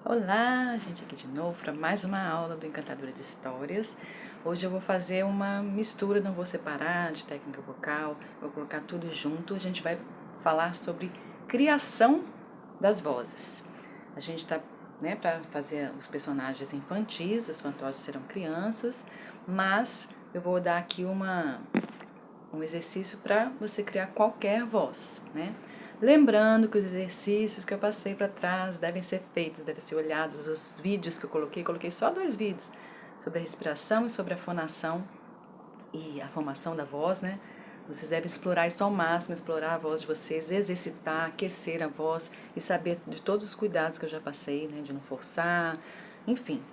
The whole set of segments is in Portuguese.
Olá, gente, aqui de novo para mais uma aula do Encantadora de Histórias. Hoje eu vou fazer uma mistura, não vou separar de técnica vocal, vou colocar tudo junto. A gente vai falar sobre criação das vozes. A gente tá, para fazer os personagens infantis, os fantoches serão crianças, mas eu vou dar aqui um exercício para você criar qualquer voz, né? Lembrando que os exercícios que eu passei para trás devem ser feitos, devem ser olhados. Os vídeos que eu coloquei só 2 vídeos sobre a respiração e sobre a fonação e a formação da voz, né? Vocês devem explorar isso ao máximo, explorar a voz de vocês, exercitar, aquecer a voz e saber de todos os cuidados que eu já passei, né? De não forçar, enfim.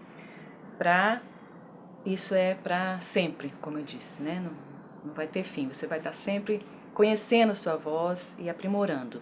Isso é para sempre, como eu disse, né? Não vai ter fim, você vai estar sempre conhecendo sua voz e aprimorando.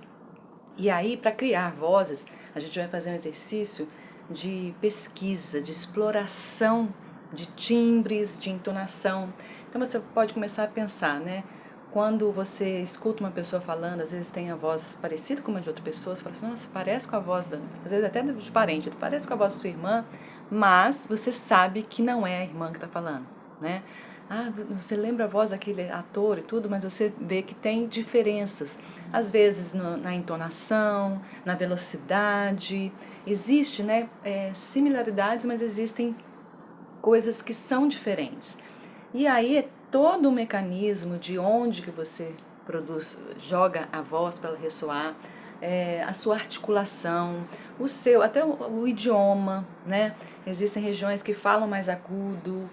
E aí, para criar vozes, a gente vai fazer um exercício de pesquisa, de exploração de timbres, de entonação. Então você pode começar a pensar, né? Quando você escuta uma pessoa falando, às vezes tem a voz parecida com uma de outra pessoa, você fala assim, nossa, parece com a voz, às vezes até de parente, parece com a voz da sua irmã, mas você sabe que não é a irmã que está falando, né? Ah, você lembra a voz daquele ator e tudo, mas você vê que tem diferenças. Às vezes na entonação, na velocidade. Existe, né, similaridades, mas existem coisas que são diferentes. E aí é todo o mecanismo de onde que você produz, joga a voz para ela ressoar, a sua articulação, até o idioma, né? Existem regiões que falam mais agudo,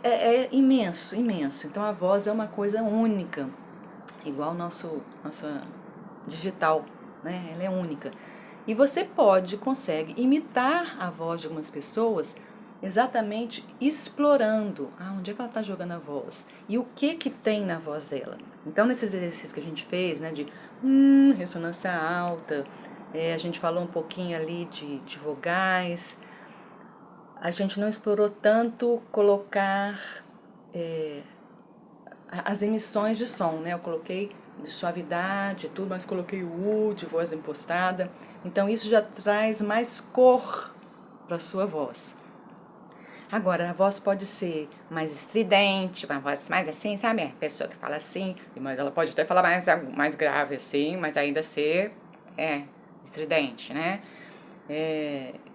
é imenso, imenso. Então a voz é uma coisa única, igual nossa digital, né? Ela é única. E você consegue imitar a voz de algumas pessoas exatamente explorando onde é que ela está jogando a voz e o que tem na voz dela. Então, nesses exercícios que a gente fez, né, de ressonância alta, a gente falou um pouquinho ali de vogais, a gente não explorou tanto colocar as emissões de som, né? Eu coloquei de suavidade e tudo, mas coloquei o U de voz impostada. Então isso já traz mais cor para a sua voz. Agora, a voz pode ser mais estridente, uma voz mais assim, sabe? A pessoa que fala assim, mas ela pode até falar mais grave assim, mas ainda ser estridente, né?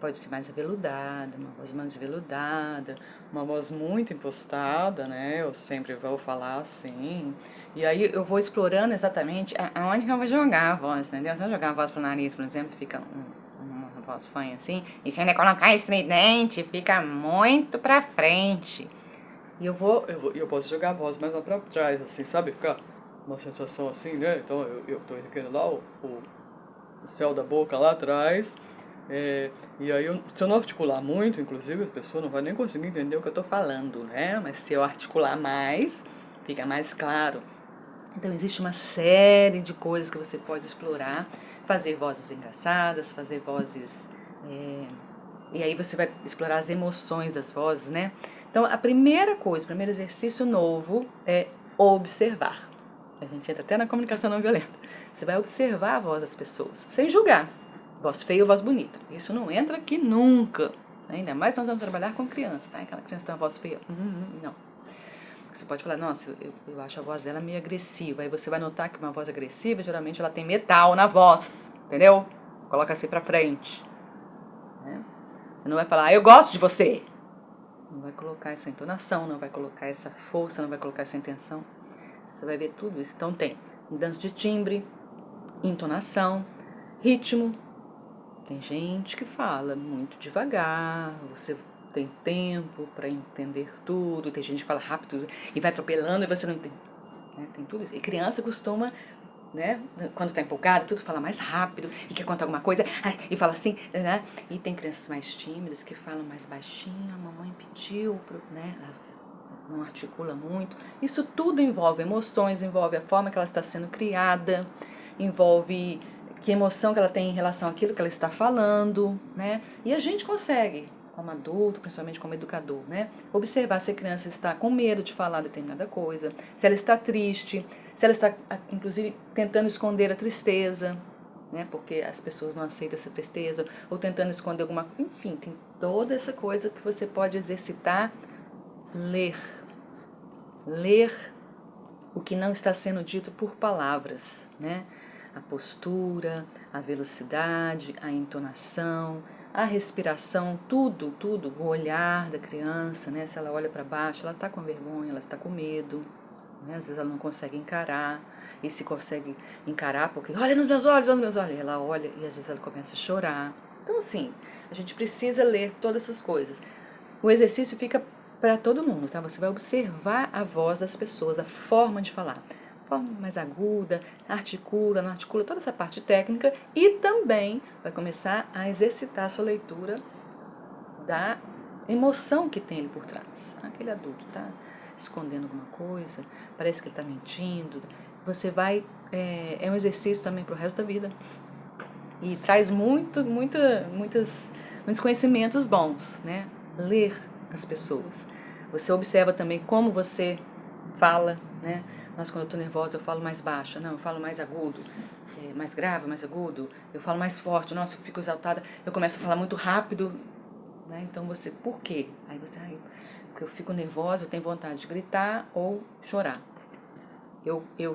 Pode ser mais aveludada, uma voz mais aveludada, uma voz muito impostada, né? Eu sempre vou falar assim. E aí eu vou explorando exatamente aonde que eu vou jogar a voz, entendeu? Se eu jogar a voz pro nariz, por exemplo, fica uma voz fanha assim. E se ainda colocar estridente, fica muito pra frente. E eu posso jogar a voz mais lá pra trás, assim, sabe? Ficar uma sensação assim, né? Então eu tô erguendo lá o céu da boca lá atrás. E aí, se eu não articular muito, inclusive, a pessoa não vai nem conseguir entender o que eu tô falando, né? Mas se eu articular mais, fica mais claro. Então, existe uma série de coisas que você pode explorar. Fazer vozes engraçadas, fazer vozes... E aí você vai explorar as emoções das vozes, né? Então, a primeira coisa, o primeiro exercício novo é observar. A gente entra até na comunicação não violenta. Você vai observar a voz das pessoas, sem julgar. Voz feia ou voz bonita. Isso não entra aqui nunca. Ainda mais nós vamos trabalhar com crianças. Aquela criança tem uma voz feia. Não. Você pode falar, nossa, eu acho a voz dela meio agressiva. Aí você vai notar que uma voz agressiva, geralmente ela tem metal na voz. Entendeu? Coloca assim pra frente. Né? Você não vai falar, eu gosto de você. Não vai colocar essa entonação, não vai colocar essa força, não vai colocar essa intenção. Você vai ver tudo isso. Então tem mudança de timbre, entonação, ritmo. Tem gente que fala muito devagar, você tem tempo para entender tudo. Tem gente que fala rápido e vai atropelando e você não entende. Tem tudo isso. E criança costuma, né, quando está empolgada, tudo fala mais rápido e quer contar alguma coisa e fala assim, né? E tem crianças mais tímidas que falam mais baixinho, a mamãe pediu, né? Não articula muito. Isso tudo envolve emoções, envolve a forma que ela está sendo criada, envolve que emoção que ela tem em relação àquilo que ela está falando, né? E a gente consegue, como adulto, principalmente como educador, né? Observar se a criança está com medo de falar determinada coisa, se ela está triste, se ela está, inclusive, tentando esconder a tristeza, né? Porque as pessoas não aceitam essa tristeza, ou tentando esconder alguma coisa. Enfim, tem toda essa coisa que você pode exercitar. Ler. Ler o que não está sendo dito por palavras, né? A postura, a velocidade, a entonação, a respiração, tudo, o olhar da criança, né? Se ela olha para baixo, ela está com vergonha, ela está com medo, né? Às vezes ela não consegue encarar, e se consegue encarar, porque olha nos meus olhos, ela olha e às vezes ela começa a chorar. Então, assim, a gente precisa ler todas essas coisas. O exercício fica para todo mundo, tá? Você vai observar a voz das pessoas, a forma de falar. Forma mais aguda, articula, não articula, toda essa parte técnica, e também vai começar a exercitar a sua leitura da emoção que tem ali por trás. Aquele adulto tá escondendo alguma coisa, parece que ele está mentindo. Você vai, é um exercício também para o resto da vida, e traz muitos conhecimentos bons, né? Ler as pessoas. Você observa também como você fala, né? Nossa, quando eu estou nervosa eu falo mais baixo, não, eu falo mais agudo, mais grave, mais agudo, eu falo mais forte, nossa, eu fico exaltada, eu começo a falar muito rápido, né? Então você, por quê? Aí você, porque eu fico nervosa, eu tenho vontade de gritar ou chorar.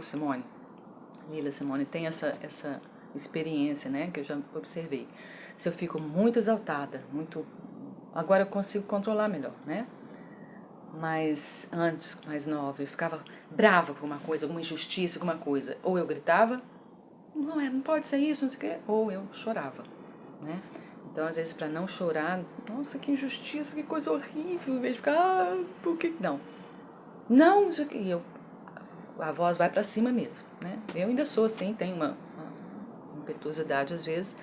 Simone, Lila Simone, tem essa experiência, né, que eu já observei. Se eu fico muito exaltada, agora eu consigo controlar melhor, né? Mas antes, mais nova, eu ficava brava com uma coisa, alguma injustiça, alguma coisa. Ou eu gritava, não pode ser isso, não sei o quê, ou eu chorava, né? Então, às vezes, para não chorar, nossa, que injustiça, que coisa horrível, em vez de ficar, por que? Não, isso aqui, a voz vai para cima mesmo, né? Eu ainda sou assim, tenho uma impetuosidade às vezes,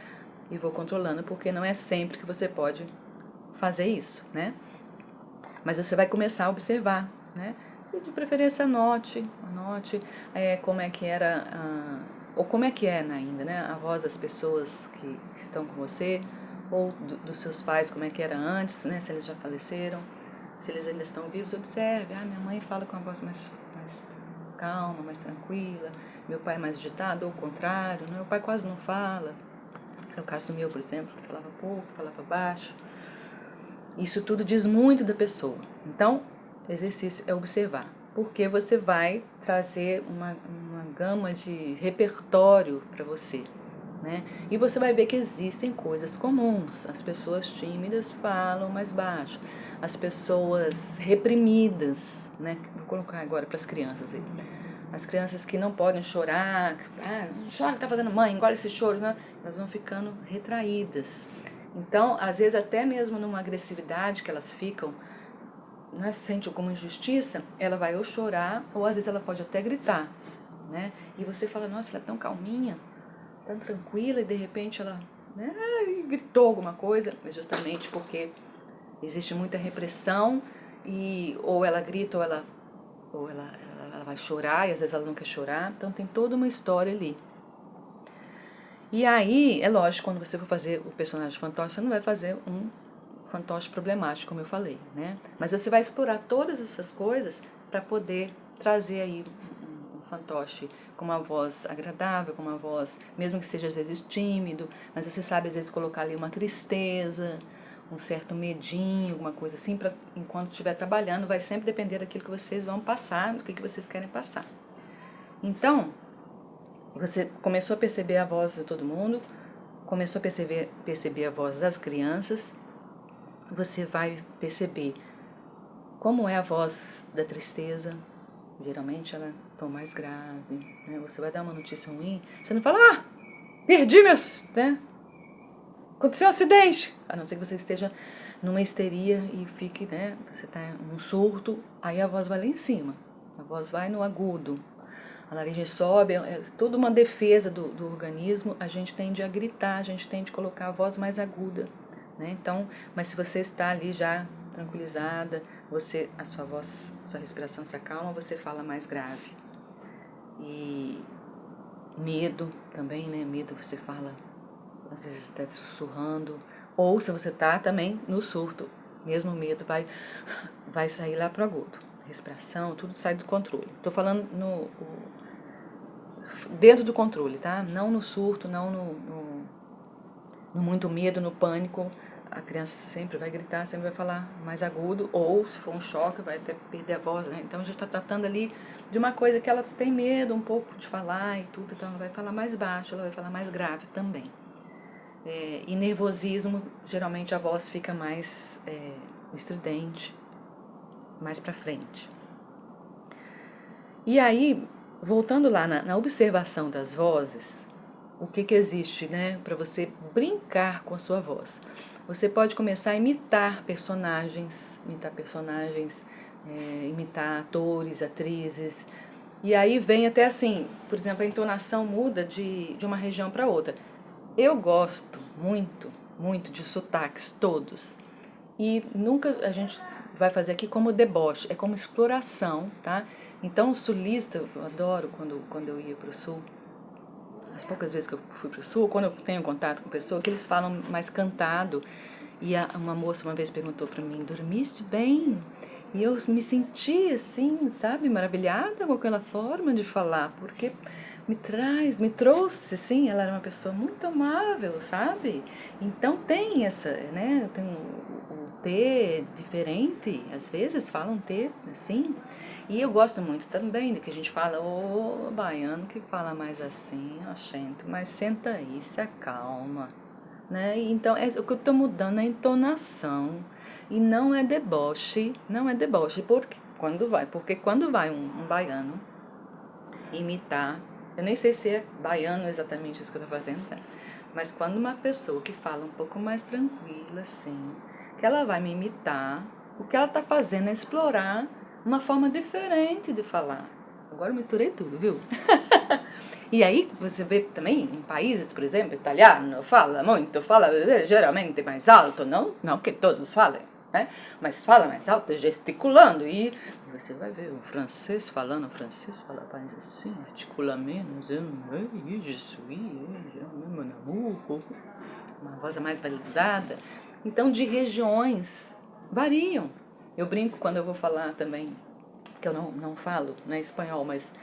e vou controlando, porque não é sempre que você pode fazer isso, né? Mas você vai começar a observar, né? E de preferência anote como é que era, ou como é que é ainda, né? A voz das pessoas que estão com você, ou dos seus pais, como é que era antes, né? Se eles já faleceram, se eles ainda estão vivos, observe. Minha mãe fala com a voz mais calma, mais tranquila, meu pai é mais agitado, ou o contrário, né? O pai quase não fala. É o caso do meu, por exemplo, falava pouco, falava baixo. Isso tudo diz muito da pessoa. Então, o exercício é observar, porque você vai trazer uma gama de repertório para você, né? E você vai ver que existem coisas comuns. As pessoas tímidas falam mais baixo, as pessoas reprimidas, né? Vou colocar agora para as crianças aí. As crianças que não podem chorar, não chora que tá fazendo mãe, engole esse choro, né? Elas vão ficando retraídas. Então, às vezes, até mesmo numa agressividade que elas ficam, né, sente alguma injustiça, ela vai ou chorar, ou às vezes ela pode até gritar, né? E você fala, nossa, ela é tão calminha, tão tranquila, e de repente ela, né, gritou alguma coisa, mas justamente porque existe muita repressão, e ou ela grita, ou ela vai chorar, e às vezes ela não quer chorar, então tem toda uma história ali. E aí, é lógico, quando você for fazer o personagem fantoche, você não vai fazer um fantoche problemático, como eu falei, né? Mas você vai explorar todas essas coisas para poder trazer aí um fantoche com uma voz agradável, com uma voz, mesmo que seja às vezes tímido, mas você sabe às vezes colocar ali uma tristeza, um certo medinho, alguma coisa assim, para enquanto estiver trabalhando, vai sempre depender daquilo que vocês vão passar, do que vocês querem passar. Então, você começou a perceber a voz de todo mundo, começou a perceber a voz das crianças, você vai perceber como é a voz da tristeza. Geralmente ela é tão mais grave, né? Você vai dar uma notícia ruim, você não fala, perdi meus, né? Aconteceu um acidente. A não ser que você esteja numa histeria e fique, né? Você está num surto, aí a voz vai lá em cima, a voz vai no agudo. A laringe sobe, é toda uma defesa do organismo, a gente tende a gritar, a gente tende a colocar a voz mais aguda, né? Então, mas se você está ali já tranquilizada, a sua voz, sua respiração se acalma, você fala mais grave. E medo também, né? Medo você fala, às vezes até sussurrando, ou se você está também no surto, mesmo o medo vai sair lá pro agudo. Respiração, tudo sai do controle. Estou falando dentro do controle, tá? Não no surto, não no muito medo, no pânico. A criança sempre vai gritar, sempre vai falar mais agudo, ou se for um choque, vai até perder a voz, né? Então a gente está tratando ali de uma coisa que ela tem medo um pouco de falar e tudo, então ela vai falar mais baixo, ela vai falar mais grave também. E nervosismo, geralmente a voz fica mais estridente, mais para frente. E aí, voltando lá na observação das vozes, o que existe, né, para você brincar com a sua voz? Você pode começar a imitar personagens, imitar atores, atrizes. E aí vem até assim, por exemplo, a entonação muda de uma região para outra. Eu gosto muito de sotaques, todos. E nunca a gente vai fazer aqui como deboche, é como exploração, tá? Então, o sulista, eu adoro quando eu ia para o sul, as poucas vezes que eu fui para o sul, quando eu tenho contato com pessoas, que eles falam mais cantado. E uma moça uma vez perguntou para mim, dormiste bem? E eu me senti assim, sabe, maravilhada com aquela forma de falar, porque me trouxe, assim, ela era uma pessoa muito amável, sabe? Então tem essa, né, tem o T diferente, às vezes falam T, assim, e eu gosto muito também de que a gente fala, ô baiano que fala mais assim, ó, gente, mas senta aí, se acalma, né? E então, o que eu estou mudando é a entonação, e não é deboche, porque quando vai um baiano imitar, eu nem sei se é baiano exatamente isso que eu estou fazendo, né? Mas quando uma pessoa que fala um pouco mais tranquila, assim, que ela vai me imitar, o que ela está fazendo é explorar uma forma diferente de falar. Agora eu misturei tudo, viu? E aí você vê também em países, por exemplo, italiano fala geralmente mais alto, não que todos falem, né? Mas fala mais alto, gesticulando, e você vai ver o francês fala mais assim, articula menos, uma voz mais validada. Então, de regiões variam. Eu brinco quando eu vou falar também, que eu não falo, né, espanhol, mas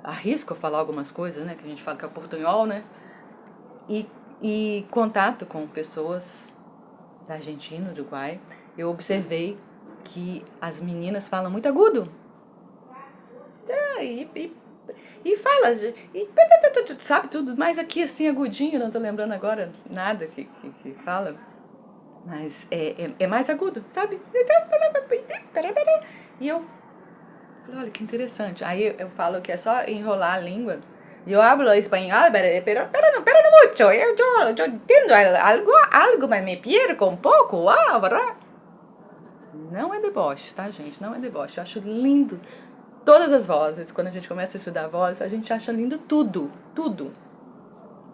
arrisco a falar algumas coisas, né, que a gente fala que é portunhol, né, e contato com pessoas da Argentina, do Uruguai, eu observei que as meninas falam muito agudo. E fala, sabe, tudo mais aqui assim, agudinho, não tô lembrando agora nada que fala, mas é mais agudo, sabe? E eu falei, olha que interessante. Aí eu falo que é só enrolar a língua. Eu hablo espanhol, pero no mucho. Eu entendo algo, mas me perco um pouco. ¿Verdad? Não é deboche, tá, gente? Não é deboche. Eu acho lindo todas as vozes. Quando a gente começa a estudar voz, a gente acha lindo tudo.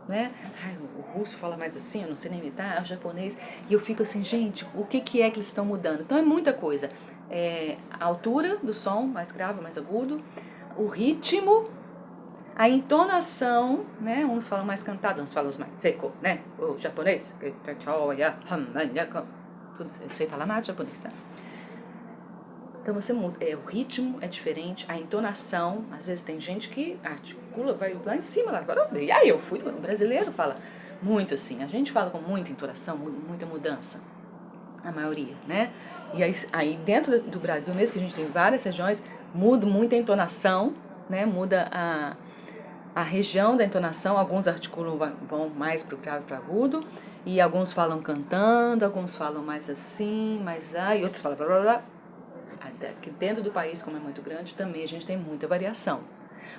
Né? Ai, o russo fala mais assim, eu não sei nem imitar, o japonês. E eu fico assim, gente, o que é que eles estão mudando? Então é muita coisa. A altura do som, mais grave, mais agudo, o ritmo, a entonação, né? Uns falam mais cantado, uns falam mais seco, né? O japonês, tudo, eu sei falar nada de japonês, né? Então você muda, o ritmo é diferente, a entonação, às vezes tem gente que articula, vai lá em cima, lá, e aí o brasileiro fala muito assim, a gente fala com muita entonação, muita mudança, a maioria, né? E aí dentro do Brasil mesmo, que a gente tem várias regiões, muda muito a entonação, né? Muda a região da entonação, alguns articulam, vão mais pro grave, pro agudo, e alguns falam cantando, alguns falam mais assim, e outros falam blá blá blá. Aqui dentro do país, como é muito grande, também a gente tem muita variação.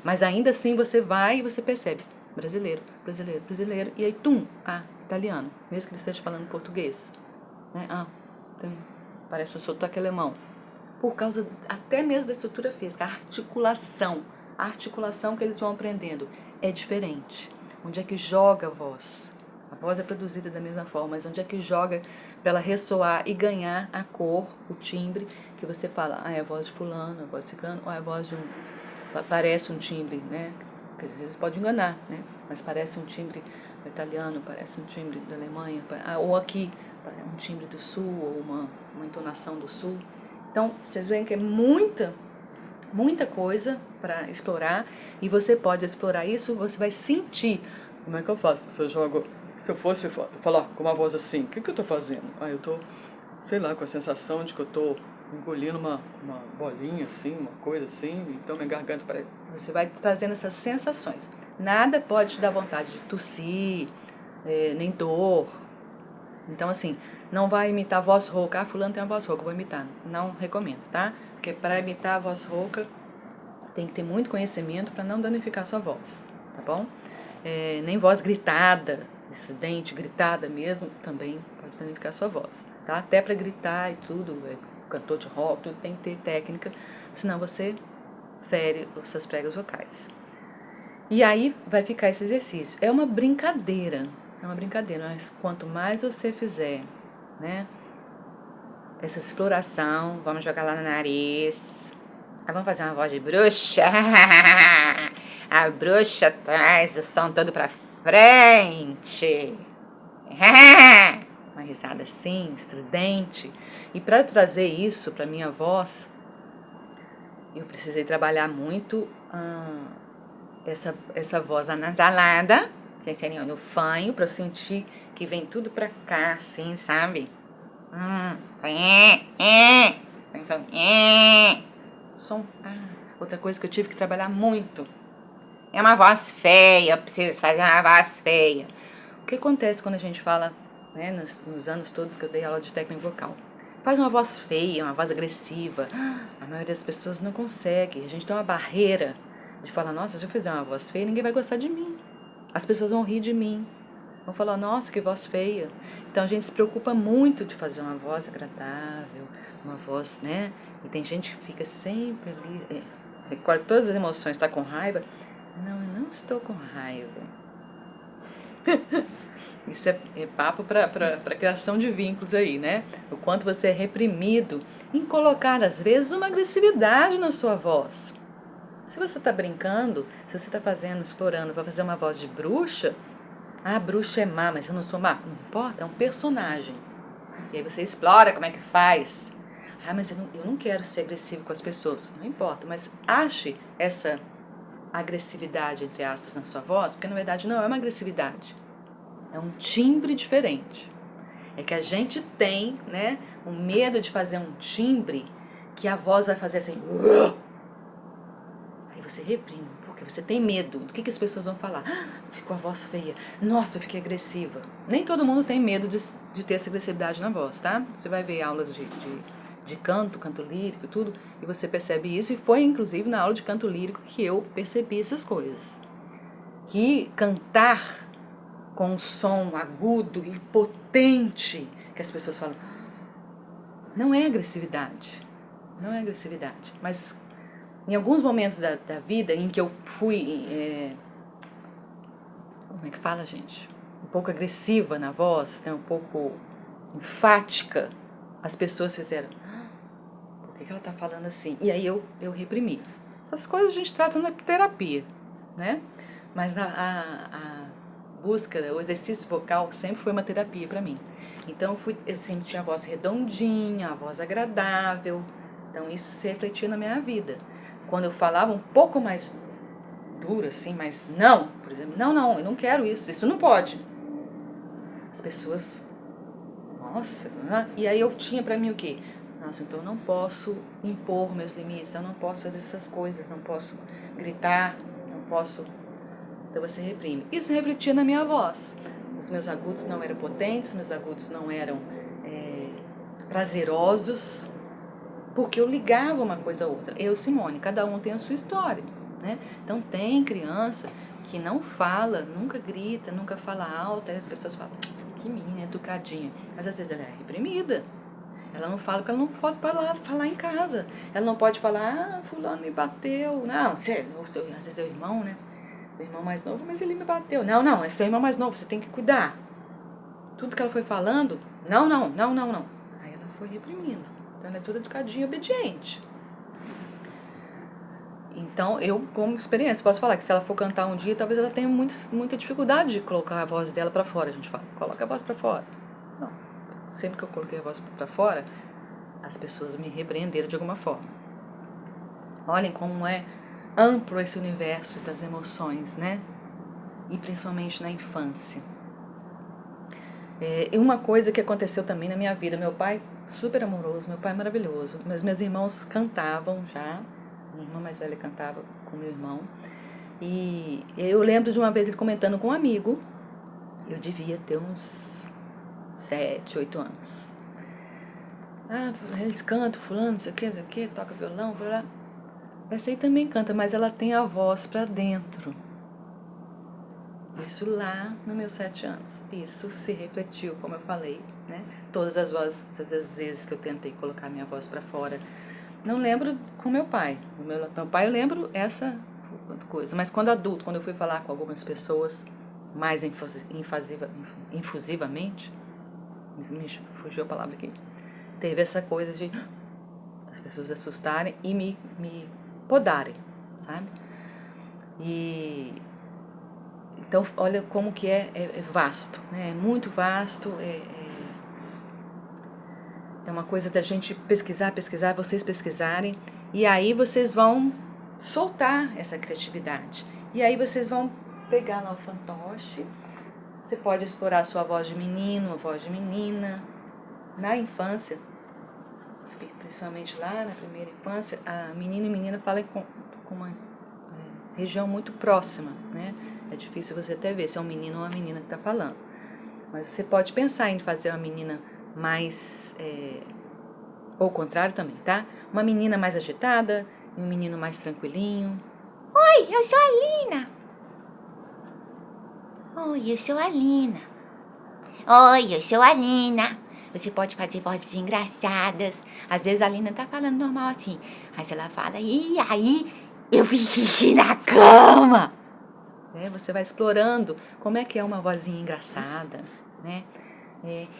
Mas ainda assim você vai e você percebe brasileiro, e aí italiano, mesmo que ele esteja falando português, né? Parece um sotaque alemão. Por causa até mesmo da estrutura física, a articulação que eles vão aprendendo é diferente. Onde é que joga a voz? A voz é produzida da mesma forma, mas onde é que joga para ela ressoar e ganhar a cor, o timbre, que você fala, é a voz de fulano, a voz de ciclano, ou é a voz de parece um timbre, né? Que às vezes pode enganar, né? Mas parece um timbre italiano, parece um timbre da Alemanha, ou aqui, um timbre do sul, ou uma entonação do sul. Então, vocês veem que é muita muita coisa para explorar e você pode explorar isso, você vai sentir. Como é que eu faço? Se eu fosse falar com uma voz assim, o que eu tô fazendo? Eu tô, sei lá, com a sensação de que eu tô engolindo uma bolinha assim, uma coisa assim, então minha garganta parece... Você vai trazendo essas sensações. Nada pode te dar vontade de tossir, nem dor. Então, assim, não vai imitar a voz rouca. Fulano tem uma voz rouca, vou imitar. Não recomendo, tá? Porque para imitar a voz rouca, tem que ter muito conhecimento para não danificar a sua voz, tá bom? Nem voz gritada, estridente, gritada mesmo, também pode danificar a sua voz, tá? Até para gritar e tudo, cantor de rock, tudo tem que ter técnica, senão você fere os seus pregas vocais. E aí vai ficar esse exercício. É uma brincadeira, mas quanto mais você fizer, né, essa exploração, vamos jogar lá no nariz. Vamos fazer uma voz de bruxa. A bruxa traz o som todo pra frente. Uma risada assim, estridente. E para trazer isso para minha voz, eu precisei trabalhar muito essa voz anasalada, que seria no fanho, para eu sentir que vem tudo pra cá, assim, sabe? Então, som. Outra coisa que eu tive que trabalhar muito. É uma voz feia, eu preciso fazer uma voz feia. O que acontece quando a gente fala, né, nos anos todos que eu dei aula de técnica vocal? Faz uma voz feia, uma voz agressiva. A maioria das pessoas não consegue. A gente tem uma barreira de falar, nossa, se eu fizer uma voz feia, ninguém vai gostar de mim. As pessoas vão rir de mim. Vão falar, nossa, que voz feia. Então a gente se preocupa muito de fazer uma voz agradável, uma voz, né? E tem gente que fica sempre ali, recolhe todas as emoções, está com raiva. Não, eu não estou com raiva. Isso é papo para criação de vínculos aí, né? O quanto você é reprimido em colocar, às vezes, uma agressividade na sua voz. Se você está brincando, se você está explorando para fazer uma voz de bruxa, a bruxa é má, mas eu não sou má. Não importa, é um personagem. E aí você explora como é que faz. Mas eu não quero ser agressivo com as pessoas. Não importa, mas ache essa agressividade, entre aspas, na sua voz, porque na verdade não é uma agressividade. É um timbre diferente. É que a gente tem, né, o medo de fazer um timbre que a voz vai fazer assim. Aí você reprime, porque você tem medo do que as pessoas vão falar. Ficou a voz feia. Nossa, eu fiquei agressiva. Nem todo mundo tem medo de ter essa agressividade na voz, tá? Você vai ver aulas de canto lírico e tudo, e você percebe isso. E foi, inclusive, na aula de canto lírico que eu percebi essas coisas. Que cantar com um som agudo e potente, que as pessoas falam, não é agressividade. Não é agressividade. Mas em alguns momentos da vida em que eu fui, como é que fala, gente? Um pouco agressiva na voz, né? Um pouco enfática, as pessoas fizeram, por que ela tá falando assim? E aí eu reprimi. Essas coisas a gente trata na terapia, né? Mas a busca, o exercício vocal sempre foi uma terapia para mim. Então eu sempre tinha a voz redondinha, a voz agradável. Então isso se refletia na minha vida. Quando eu falava um pouco mais duro, assim, mas não, por exemplo, não, eu não quero isso não pode. As pessoas, nossa, e aí eu tinha pra mim o quê? Nossa, então eu não posso impor meus limites, eu não posso fazer essas coisas, não posso gritar, não posso... Então você reprime. Isso refletia na minha voz. Os meus agudos não eram potentes, meus agudos não eram prazerosos, porque eu ligava uma coisa a outra. Eu, Simone, cada um tem a sua história, né? Então tem criança que não fala, nunca grita, nunca fala alto, aí as pessoas falam, que menina educadinha. Mas às vezes ela é reprimida. Ela não fala porque ela não pode falar em casa. Ela não pode falar, fulano me bateu. Não, às vezes é o irmão, né? O irmão mais novo, mas ele me bateu. Não, é seu irmão mais novo, você tem que cuidar. Tudo que ela foi falando, não. Aí ela foi reprimindo. Então ela é toda educadinha e obediente. Então eu, como experiência, posso falar que se ela for cantar um dia, talvez ela tenha muita dificuldade de colocar a voz dela pra fora. A gente fala, coloca a voz pra fora. Não. Sempre que eu coloquei a voz pra fora, as pessoas me repreenderam de alguma forma. Olhem como é amplo esse universo das emoções, né? E principalmente na infância. E uma coisa que aconteceu também na minha vida, meu pai super amoroso, meu pai maravilhoso, mas meus irmãos cantavam já, minha irmã mais velha cantava com meu irmão, e eu lembro de uma vez ele comentando com um amigo, eu devia ter uns 7, 8 anos. Ah, eles cantam, fulano, não sei o que, toca violão, blá. Essa aí também canta, mas ela tem a voz pra dentro. Isso lá nos meus 7 anos. Isso se refletiu, como eu falei, né? Todas as vezes que eu tentei colocar minha voz pra fora. Não lembro com meu pai. O meu pai eu lembro essa coisa. Mas quando adulto, quando eu fui falar com algumas pessoas mais infusivamente, me fugiu a palavra aqui, teve essa coisa de as pessoas assustarem e me podarem, sabe? Então, olha como que é vasto, né? É muito vasto, é uma coisa da gente pesquisar, vocês pesquisarem, e aí vocês vão soltar essa criatividade. E aí vocês vão pegar lá o fantoche, você pode explorar a sua voz de menino, a voz de menina. Na infância, principalmente lá na primeira infância, a menino e menina falam com uma região muito próxima, né? É difícil você até ver se é um menino ou uma menina que está falando. Mas você pode pensar em fazer uma menina mais... ou o contrário também, tá? Uma menina mais agitada e um menino mais tranquilinho. Oi, eu sou a Lina. Oi, eu sou a Lina. Oi, eu sou a Lina. Você pode fazer vozes engraçadas. Às vezes a Lina tá falando normal assim. Aí ela fala, e aí eu fiz xixi na cama. Você vai explorando como é que é uma vozinha engraçada, né?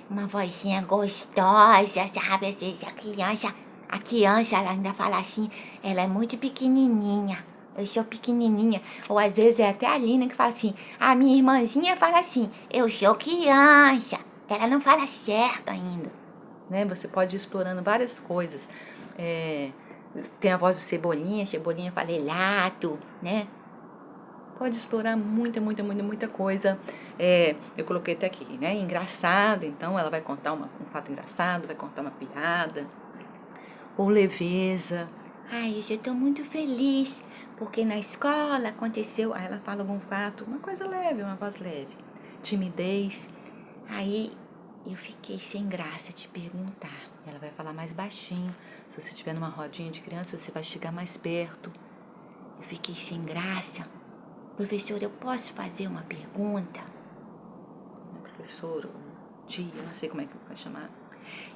Uma vozinha gostosa, sabe? Às vezes a criança ela ainda fala assim, ela é muito pequenininha. Eu sou pequenininha. Ou às vezes é até a Lina que fala assim, a minha irmãzinha fala assim, eu sou criança. Ela não fala certo ainda. Né? Você pode ir explorando várias coisas. Tem a voz de Cebolinha, Cebolinha fala elato, né? Pode explorar muita coisa. Eu coloquei até aqui, né? Engraçado, então ela vai contar um fato engraçado, vai contar uma piada. Ou leveza. Ai, eu já tô muito feliz, porque na escola aconteceu... Aí ela fala algum fato, uma coisa leve, uma voz leve. Timidez. Aí eu fiquei sem graça de perguntar. Ela vai falar mais baixinho. Se você estiver numa rodinha de criança, você vai chegar mais perto. Eu fiquei sem graça. Professor, eu posso fazer uma pergunta? Professor, tia, não sei como é que vai chamar.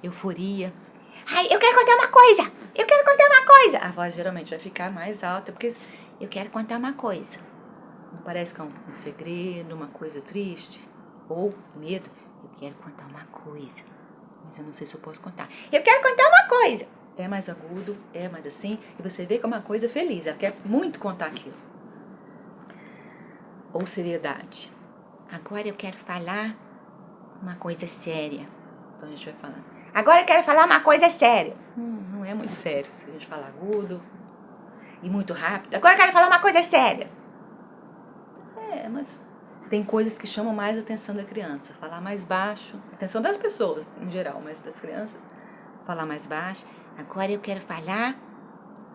Euforia. Ai, eu quero contar uma coisa! Eu quero contar uma coisa! A voz geralmente vai ficar mais alta, porque eu quero contar uma coisa. Não parece que é um segredo, uma coisa triste? Ou medo? Eu quero contar uma coisa. Mas eu não sei se eu posso contar. Eu quero contar uma coisa! É mais agudo, é mais assim, e você vê que é uma coisa feliz. Ela quer muito contar aquilo. Ou seriedade. Agora eu quero falar uma coisa séria. Então a gente vai falar. Agora eu quero falar uma coisa séria. Não é muito sério. Se a gente falar agudo e muito rápido. Agora eu quero falar uma coisa séria. Mas tem coisas que chamam mais a atenção da criança. Falar mais baixo. Atenção das pessoas em geral, mas das crianças. Falar mais baixo. Agora eu quero falar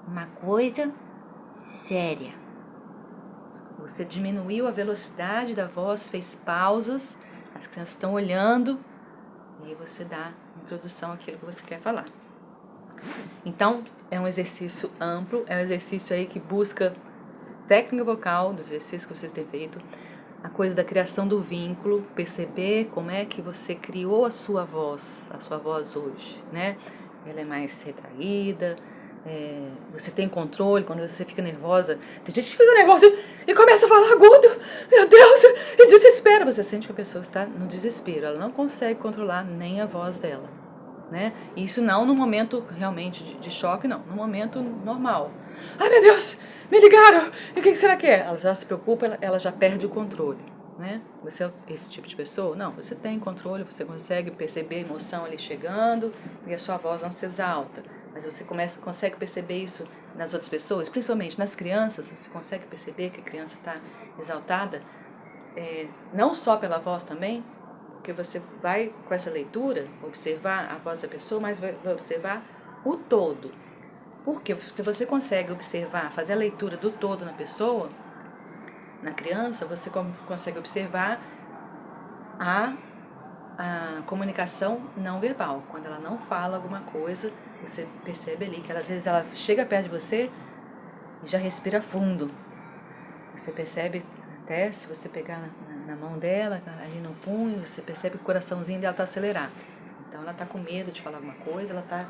uma coisa séria. Você diminuiu a velocidade da voz, fez pausas. As crianças estão olhando. E aí você dá introdução àquilo que você quer falar. Então, é um exercício amplo, é um exercício aí que busca técnica vocal, dos exercícios que vocês têm feito, a coisa da criação do vínculo, perceber como é que você criou a sua voz hoje, né? Ela é mais retraída, você tem controle quando você fica nervosa. Tem gente que fica nervosa e começa a falar agudo, meu Deus, e desespera. Você sente que a pessoa está no desespero, ela não consegue controlar nem a voz dela, né? Isso não no momento realmente de choque, não, no momento normal. Ai, meu Deus, me ligaram, e o que será que é? Ela já se preocupa, ela já perde o controle, né? Você é esse tipo de pessoa? Não, você tem controle, você consegue perceber a emoção ali chegando e a sua voz não se exalta. mas você consegue perceber isso nas outras pessoas, principalmente nas crianças. Você consegue perceber que a criança está exaltada, não só pela voz também, porque você vai, com essa leitura, observar a voz da pessoa, mas vai observar o todo. Porque se você consegue observar, fazer a leitura do todo na pessoa, na criança, você consegue observar a comunicação não verbal. Quando ela não fala alguma coisa, você percebe ali que às vezes ela chega perto de você e já respira fundo. Você percebe até, se você pegar na mão dela, ali no punho, você percebe que o coraçãozinho dela está acelerado. Então ela está com medo de falar alguma coisa, ela está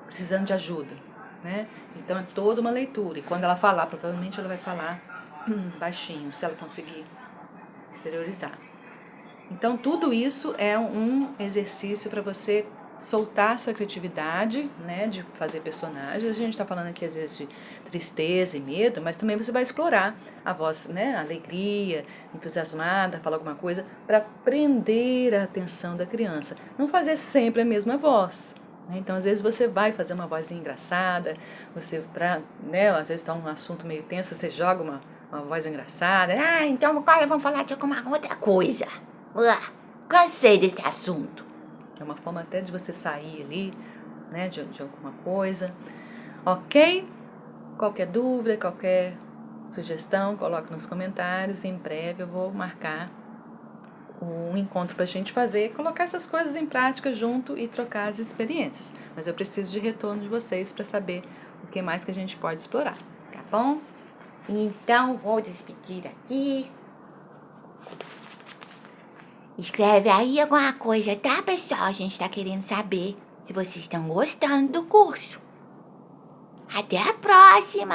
precisando de ajuda, né? Então é toda uma leitura. E quando ela falar, provavelmente ela vai falar baixinho, se ela conseguir exteriorizar. Então tudo isso é um exercício para você soltar sua criatividade, né, de fazer personagens. A gente está falando aqui às vezes de tristeza e medo, mas também você vai explorar a voz, né, alegria, entusiasmada, falar alguma coisa, para prender a atenção da criança. Não fazer sempre a mesma voz. Então, às vezes você vai fazer uma vozinha engraçada, né, às vezes está um assunto meio tenso, você joga uma voz engraçada. Ah, então agora vamos falar de alguma outra coisa. Cansei desse assunto. É uma forma até de você sair ali, né, de alguma coisa. Ok? Qualquer dúvida, qualquer sugestão, coloque nos comentários. Em breve eu vou marcar um encontro pra gente colocar essas coisas em prática junto e trocar as experiências. Mas eu preciso de retorno de vocês para saber o que mais que a gente pode explorar, tá bom? Então vou despedir aqui. Escreve aí alguma coisa, tá, pessoal? A gente tá querendo saber se vocês estão gostando do curso. Até a próxima!